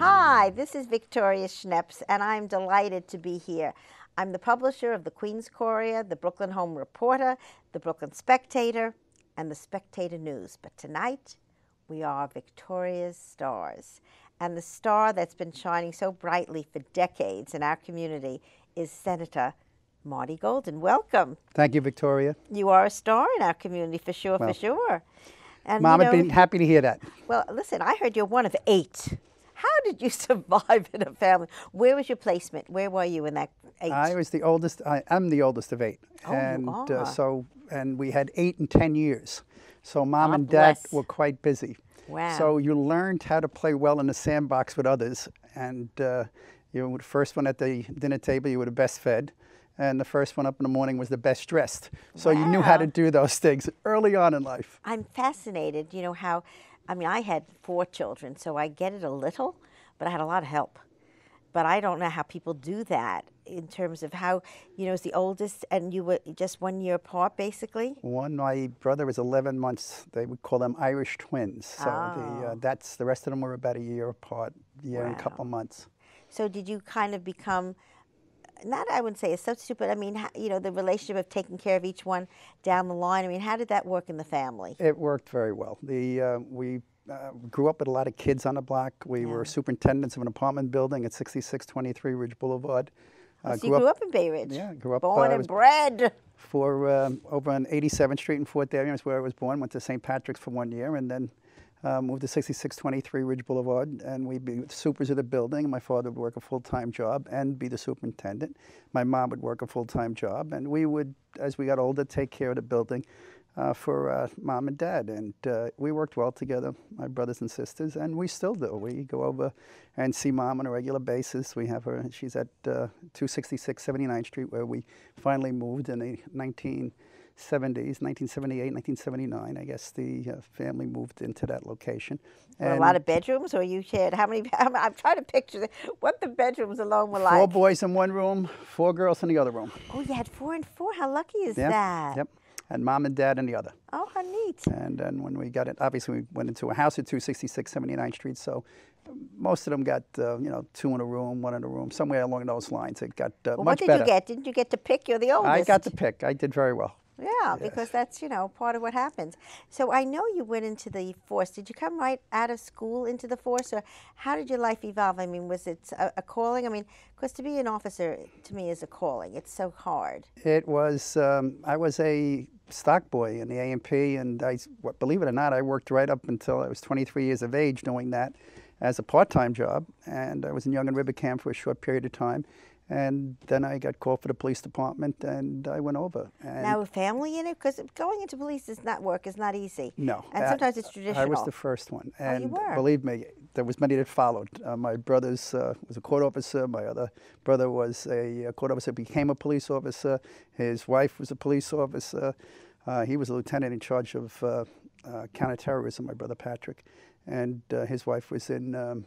Hi, this is Victoria Schneps, and I'm delighted to be here. I'm the publisher of the Queens Courier, the Brooklyn Home Reporter, the Brooklyn Spectator, and the Spectator News. But tonight, we are Victoria's stars. And the star that's been shining so brightly for decades in our community is Senator Marty Golden. Welcome. Thank you, Victoria. You are a star in our community, for sure, Well, for sure. And, Mom, I've been happy to hear that. Well, listen, I heard you're one of 8. How did you survive in a family? Where was your placement? Where were you in that 8? I was the oldest. I'm the oldest of 8. Oh, and you are. And we had 8 and 10 years. So Mom God and Dad bless. were quite busy. Wow. So you learned how to play well in the sandbox with others. And you were the first one at the dinner table. You were the best fed. And the first one up in the morning was the best dressed. So you knew how to do those things early on in life. I'm fascinated, you know, how, I mean, I had 4 children, so I get it a little, but I had a lot of help. But I don't know how people do that in terms of how, you know, as the oldest, and you were just 1 year apart, basically? My brother was 11 months. They would call them Irish twins. So the rest of them were about a year apart, and a couple of months. So did you kind of become, not I wouldn't say a substitute, but I mean, you know, the relationship of taking care of each one down the line, I mean, how did that work in the family? It worked very well. We grew up with a lot of kids on the block. We were superintendents of an apartment building at 6623 Ridge Boulevard. So you grew up in Bay Ridge? Yeah, grew up. Born and bred. Over on 87th Street in Fort Darien is where I was born. Went to St. Patrick's for 1 year and then moved to 6623 Ridge Boulevard, and we'd be supers of the building. My father would work a full-time job and be the superintendent. My mom would work a full-time job, and we would, as we got older, take care of the building for Mom and Dad. And we worked well together, my brothers and sisters, and we still do. We go over and see Mom on a regular basis. We have her, she's at 266 79th Street, where we finally moved in the 1970s, 1978, 1979, I guess the family moved into that location. A lot of bedrooms, or you shared, how many, I'm trying to picture what the bedrooms alone were like. 4 boys in one room, 4 girls in the other room. Oh, you had 4 and 4, how lucky is that? Yep, and Mom and Dad in the other. Oh, how neat. And then when we got it, obviously we went into a house at 266 79th Street, so most of them got, 2 in a room, 1 in a room, somewhere along those lines. It got much better. What did you get? Didn't you get to pick? You're the oldest. I got to pick. I did very well. Yeah, Yes. because that's, part of what happens. So I know you went into the force. Did you come right out of school into the force, or how did your life evolve? I mean, was it a calling? I mean, because to be an officer, to me, is a calling. It's so hard. It was, I was a stock boy in the A&P, and believe it or not, I worked right up until I was 23 years of age doing that as a part-time job, and I was in Young and River Camp for a short period of time. And then I got called for the police department, and I went over. And now, family in it? Because going into police is not easy. No. And sometimes it's traditional. I was the first one. And you were? Believe me, there was many that followed. My brother's was a court officer. My other brother was a court officer, became a police officer. His wife was a police officer. He was a lieutenant in charge of counterterrorism, my brother Patrick. And his wife was in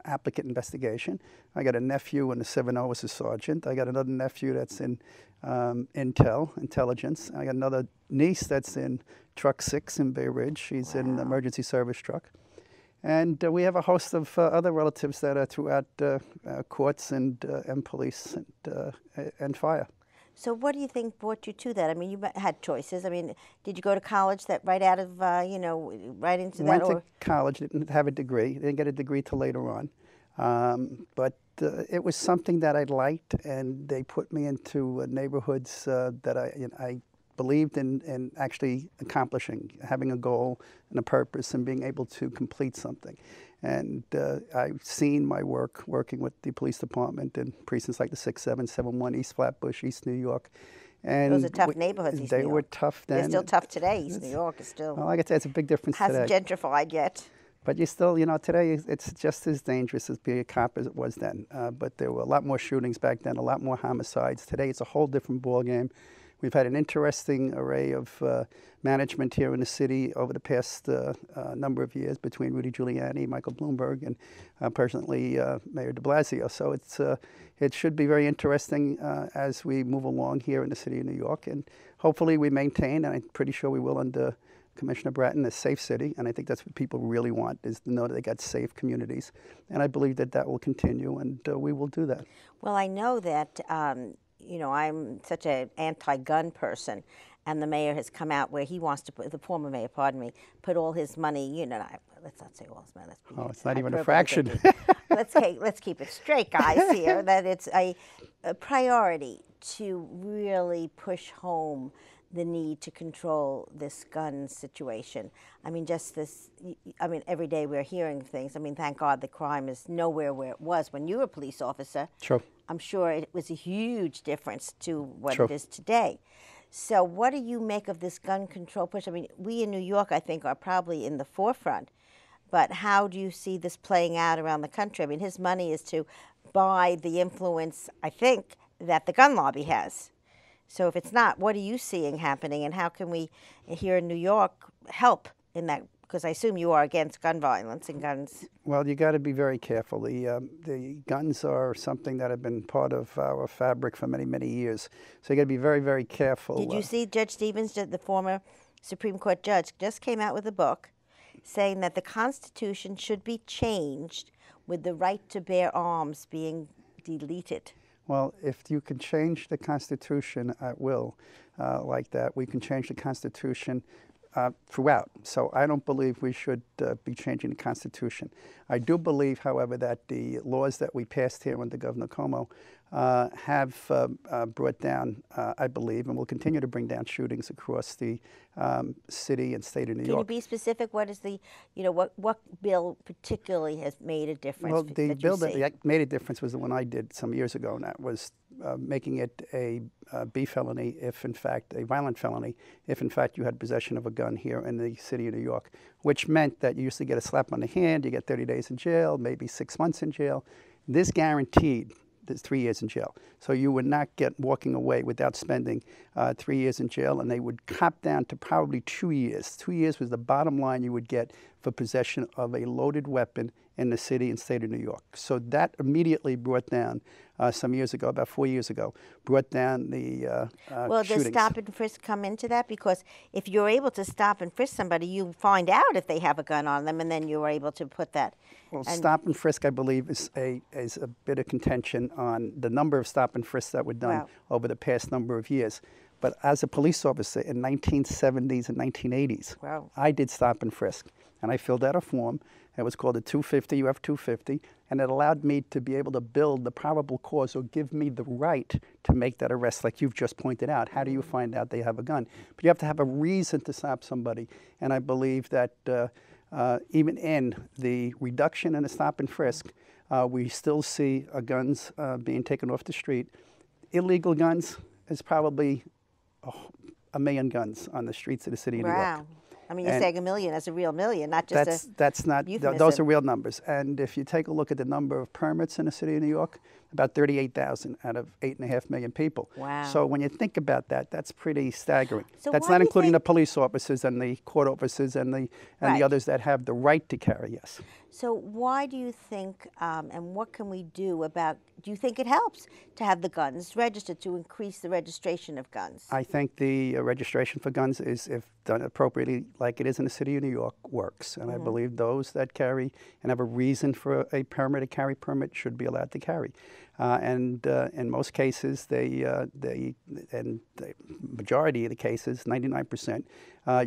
applicant investigation. I got a nephew in the 7-0 as a sergeant. I got another nephew that's in intelligence. I got another niece that's in Truck 6 in Bay Ridge. She's in emergency service truck. And we have a host of other relatives that are throughout courts and police and fire. So what do you think brought you to that? I mean, you had choices. I mean, did you go to college that right out of, right into that? Went to college, didn't have a degree. Didn't get a degree till later on. But it was something that I liked, and they put me into neighborhoods that I believed in actually accomplishing, having a goal and a purpose and being able to complete something. And I've seen my work working with the police department in precincts like the 6771, East Flatbush, East New York. And those are tough neighborhoods, East New York. They were tough then. They're still tough today. East New York is still... Well, like I said, it's a big difference today. Hasn't gentrified yet. But you still, today it's just as dangerous as being a cop as it was then. But there were a lot more shootings back then, a lot more homicides. Today it's a whole different ballgame. We've had an interesting array of management here in the city over the past number of years between Rudy Giuliani, Michael Bloomberg, and presently Mayor de Blasio. So it should be very interesting as we move along here in the city of New York. And hopefully we maintain, and I'm pretty sure we will under Commissioner Bratton, a safe city, and I think that's what people really want, is to know that they got safe communities. And I believe that that will continue, and we will do that. Well, I know that, you know, I'm such an anti-gun person, and the mayor has come out where he wants to put, the former mayor, pardon me, put all his money, you know, let's not say all his money. Oh, it's not even a fraction. Let's keep it straight, guys, here, that it's a priority to really push home the need to control this gun situation. I mean, just this, I mean, every day we're hearing things. I mean, thank God the crime is nowhere where it was when you were a police officer. True. I'm sure it was a huge difference to what True. it is today. So what do you make of this gun control push? I mean, we in New York, I think, are probably in the forefront. But how do you see this playing out around the country? I mean, his money is to buy the influence, I think, that the gun lobby has. So if it's not, what are you seeing happening, and how can we here in New York help in that? Because I assume you are against gun violence and guns. Well, you got to be very careful. The guns are something that have been part of our fabric for many, many years. So you got to be very, very careful. Did you see Judge Stevens, the former Supreme Court judge, just came out with a book saying that the Constitution should be changed with the right to bear arms being deleted? Well, if you can change the Constitution at will like that, we can change the Constitution throughout. So I don't believe we should be changing the Constitution. I do believe, however, that the laws that we passed here under Governor Cuomo have brought down, I believe, and will continue to bring down shootings across the city and state of New York. Can you be specific? What is the, you know, what bill particularly has made a difference? Well, the bill that made a difference was the one I did some years ago, and that was making it a B felony if, in fact, a violent felony, if, in fact, you had possession of a gun here in the city of New York, which meant that you used to get a slap on the hand, you get 30 days in jail, maybe 6 months in jail. This guaranteed there's 3 years in jail. So you would not get walking away without spending 3 years in jail, and they would cop down to probably 2 years. 2 years was the bottom line you would get for possession of a loaded weapon in the city and state of New York. So that immediately brought down, some years ago, about 4 years ago, brought down the Well, shootings. does stop and frisk come into that? Because if you're able to stop and frisk somebody, you find out if they have a gun on them, and then you're able to put that. Well, stop and frisk, I believe, is a bit of contention on the number of stop and frisks that were done over the past number of years. But as a police officer in 1970s and 1980s, I did stop and frisk, and I filled out a form. It was called a 250, UF 250, and it allowed me to be able to build the probable cause or give me the right to make that arrest, like you've just pointed out. How do you find out they have a gun? But you have to have a reason to stop somebody, and I believe that even in the reduction in the stop and frisk, we still see guns being taken off the street. Illegal guns is probably 1 million guns on the streets of the city of New York. I mean, you're saying 1 million as a real million, not just that's not euphemism. Those are real numbers. And if you take a look at the number of permits in the city of New York, about 38,000 out of 8.5 million people. Wow. So when you think about that, that's pretty staggering. So that's why not do you including the think- police officers and the court officers and the others that have the right to carry. Yes. So why do you think, and what can we do about, do you think it helps to have the guns registered, to increase the registration of guns? I think the registration for guns is, if done appropriately, like it is in the city of New York, works. And I believe those that carry and have a reason for a permit, a carry permit, should be allowed to carry. And in most cases, and the majority of the cases, 99%,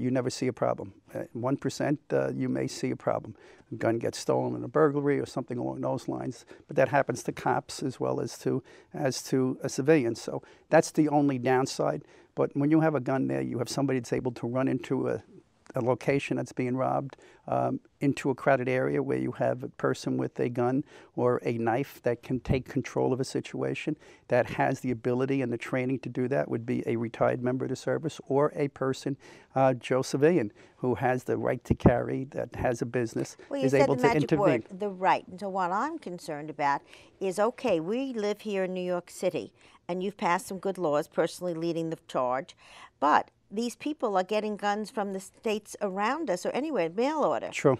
you never see a problem. 1%, you may see a problem. A gun gets stolen in a burglary or something along those lines, but that happens to cops as well as to a civilian. So that's the only downside. But when you have a gun there, you have somebody that's able to run into a location that's being robbed, into a crowded area where you have a person with a gun or a knife that can take control of a situation, that has the ability and the training to do that, would be a retired member of the service or a person, Joe Civilian, who has the right to carry, that has a business, is able to intervene. Well, you said the magic word, the right. And so what I'm concerned about is, okay, we live here in New York City, and you've passed some good laws, personally leading the charge, but these people are getting guns from the states around us or anywhere, mail order. True.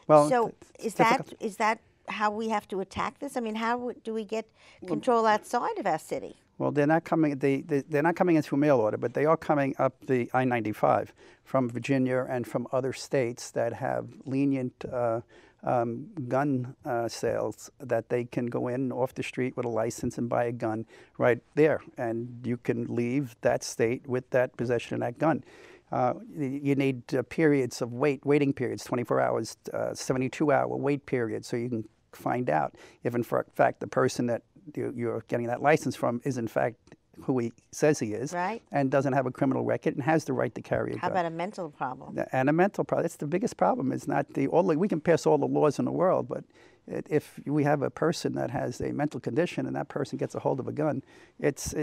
Well, so is that how we have to attack this? I mean, how do we get control outside of our city? Well, they're not coming. They're not coming in through mail order, but they are coming up the I-95 from Virginia and from other states that have lenient gun sales, that they can go in off the street with a license and buy a gun right there, and you can leave that state with that possession of that gun. You need periods of waiting periods, 24 hours, 72-hour wait periods, so you can find out if, in fact, the person that you're getting that license from is, in fact, who he says he is, right, and doesn't have a criminal record and has the right to carry a gun. How about a mental problem? And a mental problem. It's the biggest problem. It's not we can pass all the laws in the world, but if we have a person that has a mental condition and that person gets a hold of a gun, it's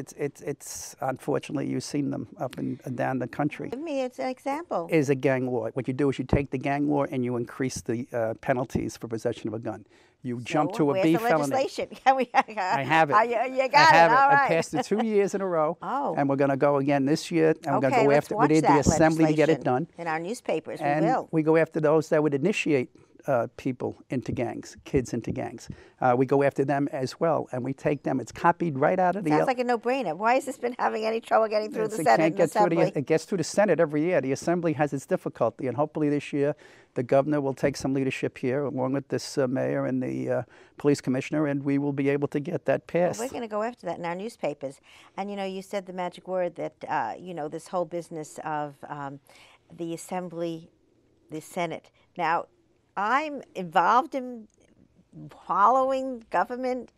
unfortunately, you've seen them up and down the country. Give me an example. Is a gang law. What you do is you take the gang law and you increase the penalties for possession of a gun. You jump to a B felony. Legislation? I have it. You got it. All right. I passed it 2 years in a row. Oh. And we're going to go again this year. And we're going to go let's after. watch We need the that assembly to get it done. In our newspapers, and we will. We go after those that would initiate people into gangs, kids into gangs. We go after them as well, and we take them. It's copied right out of the. Sounds like a no-brainer. Why has this been having any trouble getting through the Senate and Assembly? It gets through the Senate every year. The Assembly has its difficulty, and hopefully this year the governor will take some leadership here, along with this mayor and the police commissioner, and we will be able to get that passed. Well, we're going to go after that in our newspapers. And, you said the magic word that, this whole business of the Assembly, the Senate. Now, I'm involved in following government,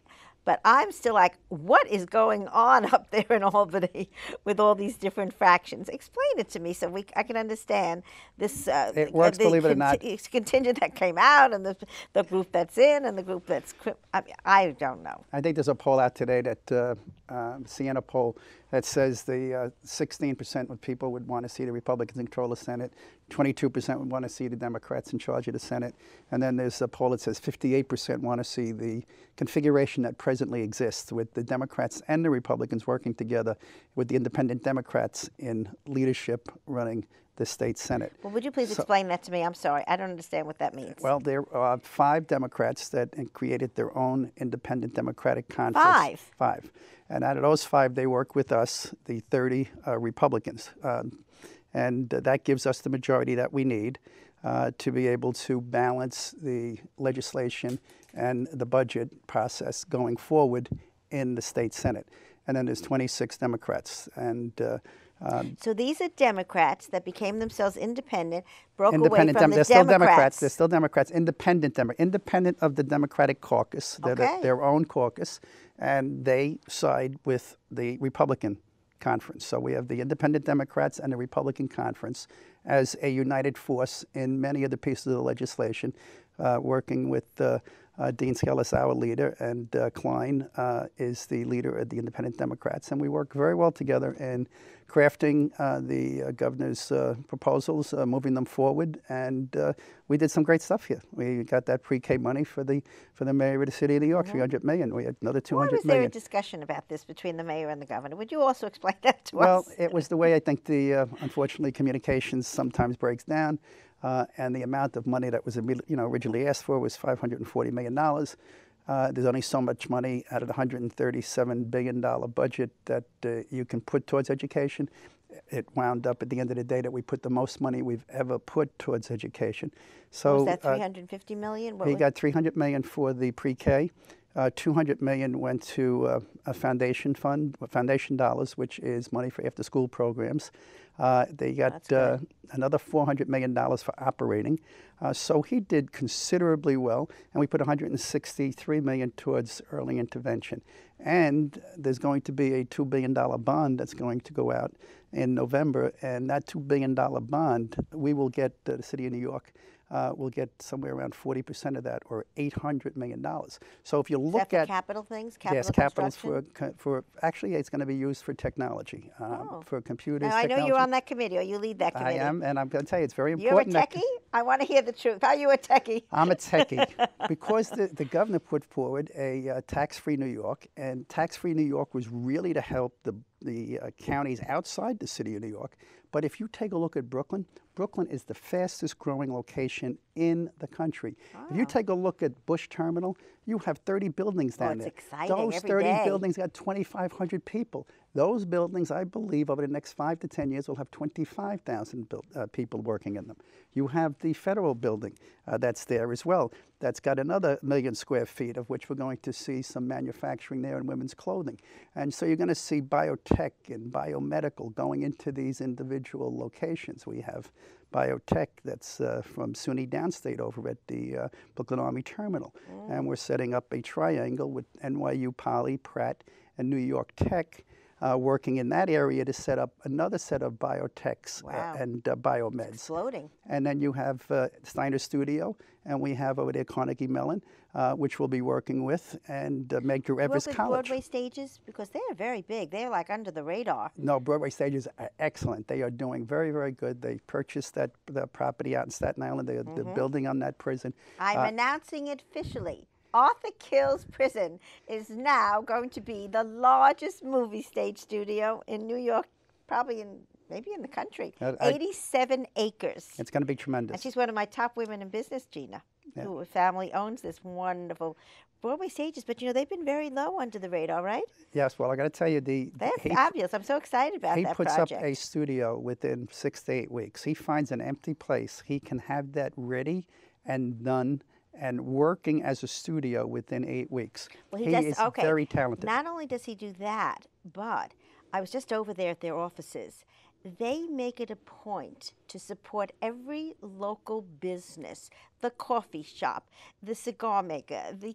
but I'm still like, what is going on up there in Albany with all these different fractions? Explain it to me so I can understand this. It works, believe it or not. Contingent that came out, and the group that's in, and the group that's. I don't know. I think there's a poll out today that Siena poll that says the 16% of people would want to see the Republicans control the Senate, 22% would want to see the Democrats in charge of the Senate, and then there's a poll that says 58% want to see the configuration that presently exists with the Democrats and the Republicans working together with the independent Democrats in leadership running the state Senate. Well, would you please explain that to me? I'm sorry, I don't understand what that means. Well, there are 5 Democrats that created their own independent Democratic conference. 5. And out of those 5, they work with us, the 30 Republicans. And that gives us the majority that we need to be able to balance the legislation and the budget process going forward in the state Senate. And then there's 26 Democrats. And so these are Democrats that became themselves independent, broke away from the Democrats. They're still Democrats. They're still Democrats. Independent of the Democratic caucus. They're their own caucus, and they side with the Republican conference. So we have the Independent Democrats and the Republican conference as a united force in many of the pieces of the legislation, working with Dean Skelos, our leader, and Klein is the leader of the Independent Democrats. And we work very well together in crafting the governor's proposals, moving them forward. And we did some great stuff here. We got that pre-K money for the mayor of the city of New York, $300 million. We had another $200 million. Why was there a discussion about this between the mayor and the governor? Would you also explain that to us? Well, it was the way I think unfortunately, communications sometimes breaks down. And the amount of money that was originally asked for was $540 million. There's only so much money out of the $137 billion budget that you can put towards education. It wound up at the end of the day that we put the most money we've ever put towards education. So was that $350 million? We got $300 million for the pre-K. $200 million went to a foundation fund, foundation dollars, which is money for after-school programs. They got another $400 million for operating. So he did considerably well, and we put $163 million towards early intervention. And there's going to be a $2 billion bond that's going to go out in November, and that $2 billion bond, we will get, the city of New York, we'll get somewhere around 40% of that, or $800 million. So if you look at capital things, yes, capital for actually it's going to be used for technology, for computers. Now, I know you're on that committee, or you lead that committee. I am, and I'm going to tell you it's very important. You're a techie? I want to hear the truth. Are you a techie? I'm a techie. Because the governor put forward a tax-free New York, and tax-free New York was really to help the counties outside the city of New York. But if you take a look at Brooklyn, Brooklyn is the fastest growing location in the country. If you take a look at Bush Terminal, you have 30 buildings down there. It's exciting Those every 30 day. buildings got 2,500 people. Those buildings, I believe, over the next 5 to 10 years will have 25,000 people working in them. You have the federal building that's there as well. That's got another 1,000,000 square feet, of which we're going to see some manufacturing there in women's clothing. And so you're going to see biotech and biomedical going into these individual locations. We have biotech that's from SUNY Downstate over at the Brooklyn Army Terminal. And we're setting up a triangle with NYU Poly, Pratt, and New York Tech, working in that area to set up another set of biotechs and biomeds. Exploding. And then you have Steiner Studio, and we have over there Carnegie Mellon, which we'll be working with, and Medgar Evers College. Broadway stages? Because they're very big. They're like under the radar. No, Broadway stages are excellent. They are doing very, very good. They purchased the property out in Staten Island. They're building on that prison. I'm announcing it officially. Arthur Kills Prison is now going to be the largest movie stage studio in New York, probably maybe in the country. 87 acres. It's going to be tremendous. And she's one of my top women in business, Gina, who family owns this wonderful Broadway stages. But, you know, they've been very low under the radar, right? Yes, well, I got to tell you, they're fabulous. I'm so excited about that project. He puts up a studio within 6 to 8 weeks. He finds an empty place. He can have that ready and done and working as a studio within 8 weeks. Well, he is very talented. Not only does he do that, but I was just over there at their offices. They make it a point to support every local business, the coffee shop, the cigar maker, the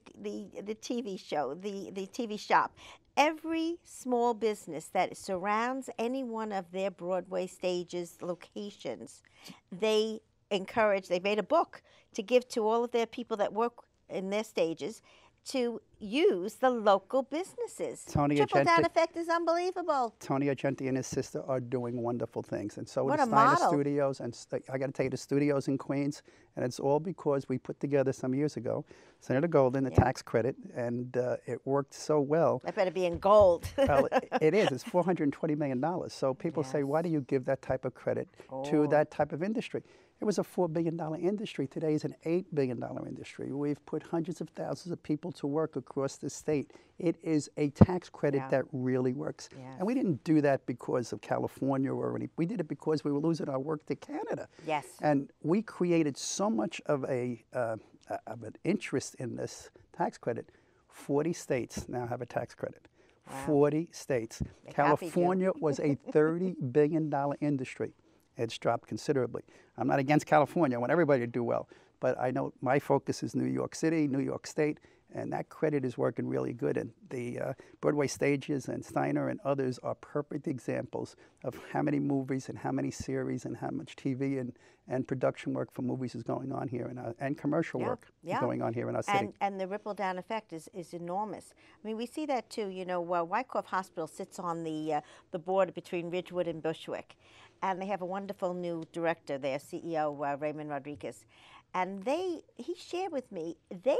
TV show, the TV shop. Every small business that surrounds any one of their Broadway stages locations, they encourage, they made a book to give to all of their people that work in their stages to use the local businesses. Trickle-down effect is unbelievable. Tony Argenti and his sister are doing wonderful things. And so what the a Steiner model. Studios, and I got to tell you, the studios in Queens, and it's all because we put together some years ago, Senator Golden, the tax credit, and it worked so well. That better be in gold. Well, it is. It's $420 million. So people say, why do you give that type of credit to that type of industry? It was a $4 billion industry. Today is an $8 billion industry. We've put hundreds of thousands of people to work across the state. It is a tax credit that really works. Yes. And we didn't do that because of California or any. We did it because we were losing our work to Canada. Yes. And we created so much of an interest in this tax credit. 40 states now have a tax credit. Wow. 40 states. California was a $30 billion industry. It's dropped considerably. I'm not against California. I want everybody to do well. But I know my focus is New York City, New York State, and that credit is working really good. And the Broadway stages and Steiner and others are perfect examples of how many movies and how many series and how much TV and production work for movies is going on here, and commercial work is going on here in our city. And the ripple-down effect is enormous. I mean, we see that too. You know, Wyckoff Hospital sits on the border between Ridgewood and Bushwick. And they have a wonderful new director there, CEO Raymond Rodriguez. And he shared with me, they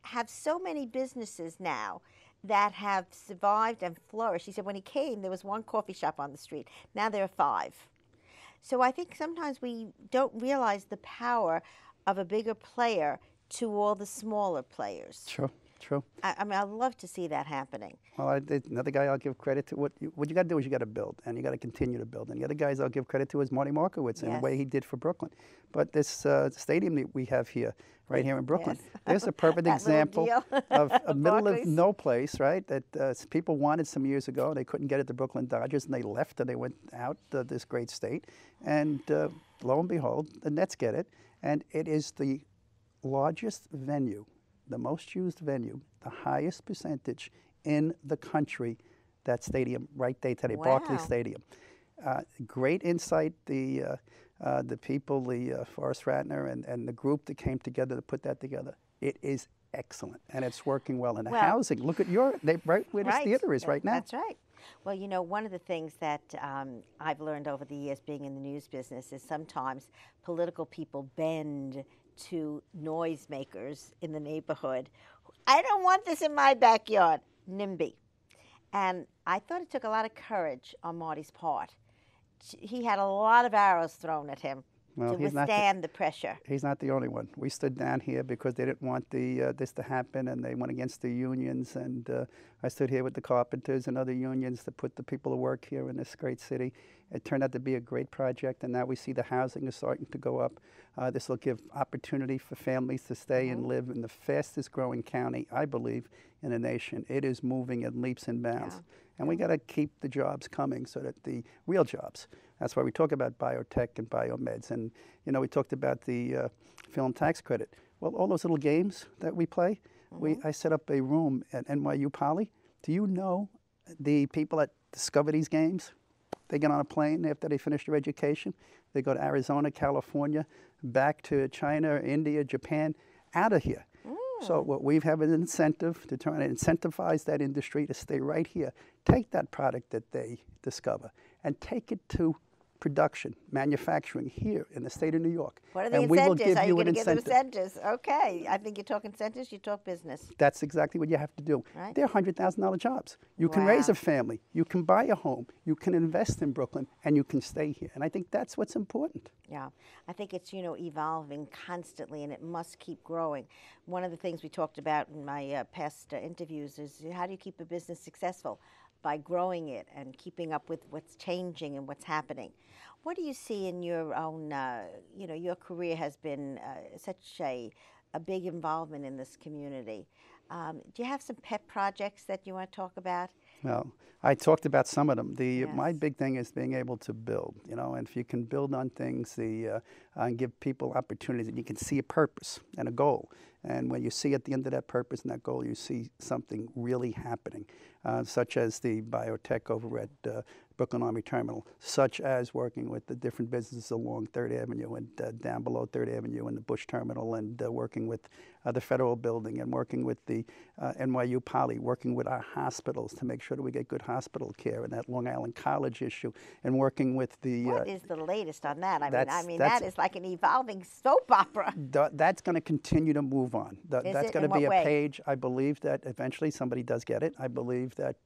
have so many businesses now that have survived and flourished. He said when he came, there was one coffee shop on the street. Now there are 5. So I think sometimes we don't realize the power of a bigger player to all the smaller players. True. I mean, I'd love to see that happening. Well, another guy I'll give credit to, what you got to do is you got to build, and you got to continue to build. And the other guys I'll give credit to is Marty Markowitz and the way he did for Brooklyn. But this stadium that we have here, right here in Brooklyn, there's a perfect example of a middle of no place, right, that people wanted some years ago. They couldn't get it to Brooklyn Dodgers, and they left, and they went out this great state. And lo and behold, the Nets get it, and it is the largest venue, the most used venue, the highest percentage in the country, that stadium right there today, Barclays Stadium. Great insight, the people, Forrest Ratner and the group that came together to put that together. It is excellent, and it's working well. And the housing, look at right where this theater is right now. That's right. Well, you know, one of the things that I've learned over the years being in the news business is sometimes political people bend to noisemakers in the neighborhood. I don't want this in my backyard. NIMBY. And I thought it took a lot of courage on Marty's part. He had a lot of arrows thrown at him Well, to withstand the pressure. he's not the only one. We stood down here because they didn't want this to happen, and they went against the unions. And I stood here with the carpenters and other unions to put the people to work here in this great city. It turned out to be a great project, and now we see the housing is starting to go up. This will give opportunity for families to stay and live in the fastest growing county, I believe, in the nation. It is moving in leaps and bounds. Yeah. And we got to keep the jobs coming so that the real jobs. That's why we talk about biotech and biomeds. And, you know, we talked about the film tax credit. Well, all those little games that we play, I set up a room at NYU Poly. Do you know the people that discover these games? They get on a plane after they finish their education. They go to Arizona, California, back to China, India, Japan, out of here. So what we have an incentive to try to incentivize that industry to stay right here. Take that product that they discover and take it to production, manufacturing here in the state of New York. What are the and incentives? we will give Are you you going an to give them incentive. incentives? Okay. I think you talk incentives, you talk business. That's exactly what you have to do. Right. They're $100,000 jobs. You can raise Wow. a family, you can buy a home, you can invest in Brooklyn, and you can stay here. And I think that's what's important. Yeah, I think it's, you know, evolving constantly, and it must keep growing. One of the things we talked about in my past interviews is how do you keep a business successful? By growing it and keeping up with what's changing and what's happening. What do you see in your own, you know, your career has been such a big involvement in this community. Do you have some pet projects that you want to talk about? Well, I talked about some of them. My Yes. big thing is being able to build, you know, and if you can build on things, and give people opportunities, and you can see a purpose and a goal. And when you see at the end of that purpose and that goal, you see something really happening, such as the biotech over at Brooklyn Army Terminal, such as working with the different businesses along 3rd Avenue and down below 3rd Avenue in the Bush Terminal, and working with the Federal Building, and working with the NYU Poly, working with our hospitals to make sure that we get good hospital care, and that Long Island College issue, and working with the... What is the latest on that? I that's- mean, that's- that is like an evolving soap opera. That's going to continue to move on. That's it? going In to be what a way? page. I believe that eventually somebody does get it. I believe that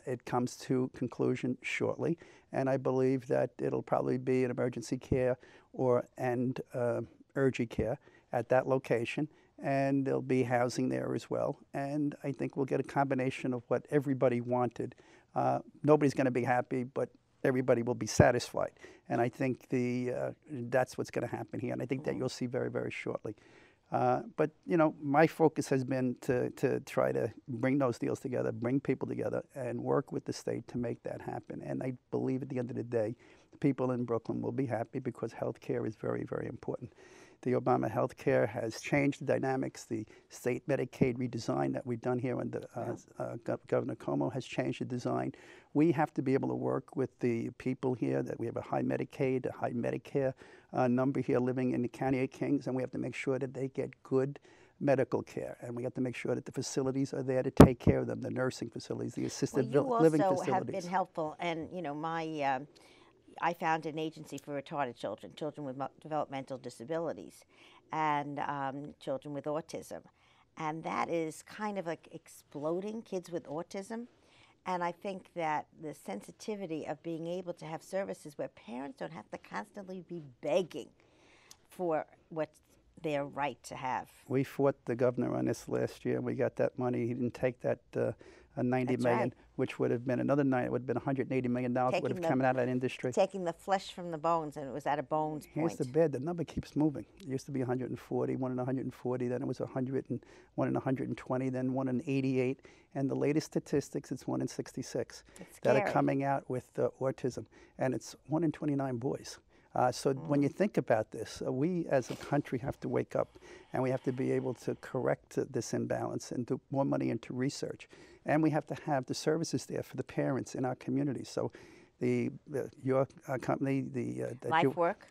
it comes to conclusion shortly, and I believe that it'll probably be an emergency care and urgent care at that location, and there'll be housing there as well. And I think we'll get a combination of what everybody wanted. Nobody's going to be happy, but everybody will be satisfied. And I think that's what's going to happen here, and I think that you'll see very, very shortly. But, you know, my focus has been to try to bring those deals together, bring people together, and work with the state to make that happen. And I believe at the end of the day, people in Brooklyn will be happy because health care is very, very important. The Obama health care has changed the dynamics. The state Medicaid redesign that we've done here under Governor Cuomo has changed the design. We have to be able to work with the people here, that we have a high Medicaid, a high Medicare number here living in the County of Kings, and we have to make sure that they get good medical care, and we have to make sure that the facilities are there to take care of them, the nursing facilities, the assisted living You also facilities. have been helpful, and, you know, I founded an agency for retarded children, children with developmental disabilities, and children with autism. And that is kind of like exploding, kids with autism. And I think that the sensitivity of being able to have services where parents don't have to constantly be begging for what's their right to have. We fought the governor on this last year. We got that money. He didn't take that $90 That's million, right. which would have been another it would have been $180 million would have come out of that industry. Taking the flesh from the bones, and it was at a bones Here's point. the bed. The number keeps moving. It used to be 140, one in 140, then it was 100 and one in 120, then one in 88, and the latest statistics, it's 1 in 66 It's that are scary. coming out with autism, and it's 1 in 29 boys. So when you think about this, we as a country have to wake up, and we have to be able to correct this imbalance and put more money into research. And we have to have the services there for the parents in our communities. So your company,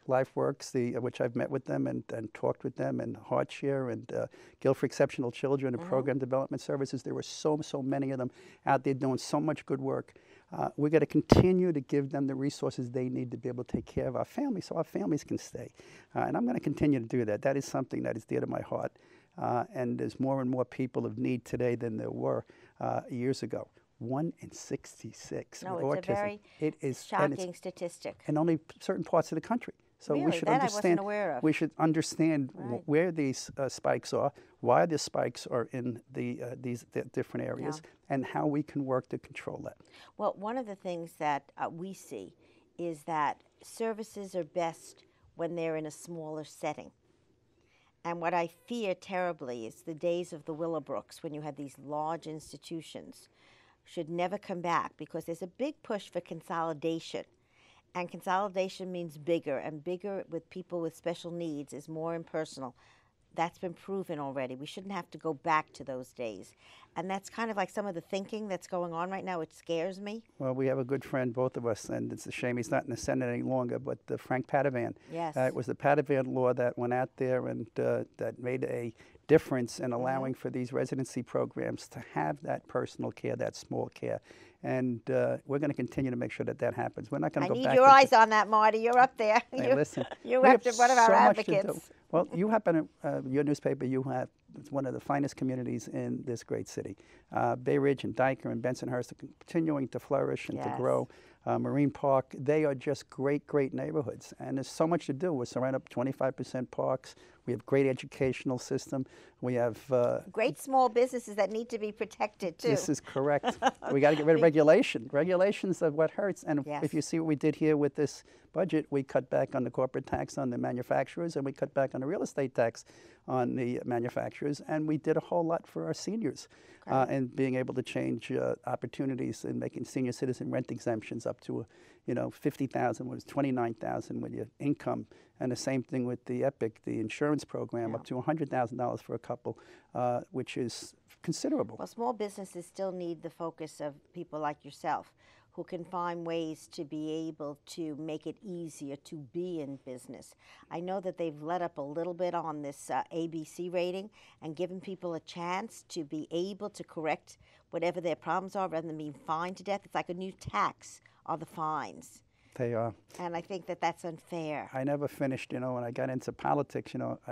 LifeWorks, which I've met with them and talked with them, and HeartShare and Guild for Exceptional Children and Program Development Services. There were so many of them out there doing so much good work. We're going to continue to give them the resources they need to be able to take care of our families so our families can stay. And I'm going to continue to do that. That is something that is dear to my heart. And there's more and more people of need today than there were years ago. 1 in 66 No, with it's autism. a very It is shocking statistic. in only certain parts of the country. So Really? we should That I understand. wasn't aware of. We should understand Right. where these spikes are, why the spikes are in these different areas, and how we can work to control that. Well, one of the things that we see is that services are best when they're in a smaller setting. And what I fear terribly is the days of the Willowbrooks, when you had these large institutions, should never come back, because there's a big push for consolidation. And consolidation means bigger, and bigger with people with special needs is more impersonal. That's been proven already. We shouldn't have to go back to those days. And that's kind of like some of the thinking that's going on right now. It scares me. Well, we have a good friend, both of us, and it's a shame he's not in the Senate any longer, but Frank Padovan. Yes. It was the Padovan law that went out there and that made a difference in allowing for these residency programs to have that personal care, that small care. And we're going to continue to make sure that that happens. We're not going to go back. I need your eyes on that, Marty. You're up there. Hey, listen. You We have to one of our so much to do. advocates. Well, you happen to, your newspaper, it's one of the finest communities in this great city. Bay Ridge and Dyker and Bensonhurst are continuing to flourish and to grow. Marine Park, they are just great, great neighborhoods. And there's so much to do. We're surrounded by 25% parks. We have great educational system. We have great small businesses that need to be protected, too. This is correct. We got to get rid of regulation. Regulations are what hurts. And if you see what we did here with this budget, we cut back on the corporate tax on the manufacturers, and we cut back on the real estate tax on the manufacturers, and we did a whole lot for our seniors and being able to change opportunities in making senior citizen rent exemptions up to, $50,000 was $29,000 with your income, and the same thing with the EPIC, the insurance program, up to $100,000 for a couple, which is considerable. Well, small businesses still need the focus of people like yourself, who can find ways to be able to make it easier to be in business. I know that they've let up a little bit on this ABC rating and given people a chance to be able to correct whatever their problems are rather than being fined to death. It's like a new tax are the fines. They are. And I think that that's unfair. I never finished, when I got into politics,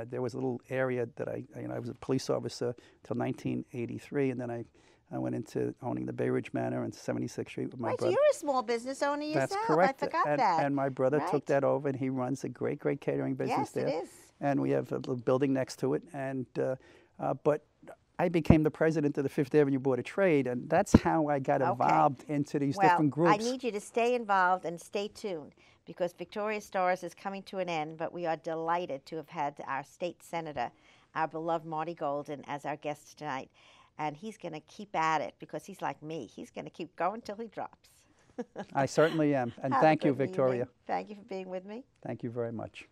there was a little area that I was a police officer till 1983, and then I went into owning the Bay Ridge Manor and 76th Street with my brother. So you're a small business owner yourself. That's correct. I forgot that. And my brother took that over, and he runs a great, great catering business there. Yes, it is. And we have a little building next to it. And but I became the president of the Fifth Avenue Board of Trade, and that's how I got involved into these different groups. I need you to stay involved and stay tuned, because Victoria Stars is coming to an end, but we are delighted to have had our state senator, our beloved Marty Golden, as our guest tonight. And he's going to keep at it, because he's like me. He's going to keep going till he drops. I certainly am. And thank you, Victoria. Thank you for being with me. Thank you very much.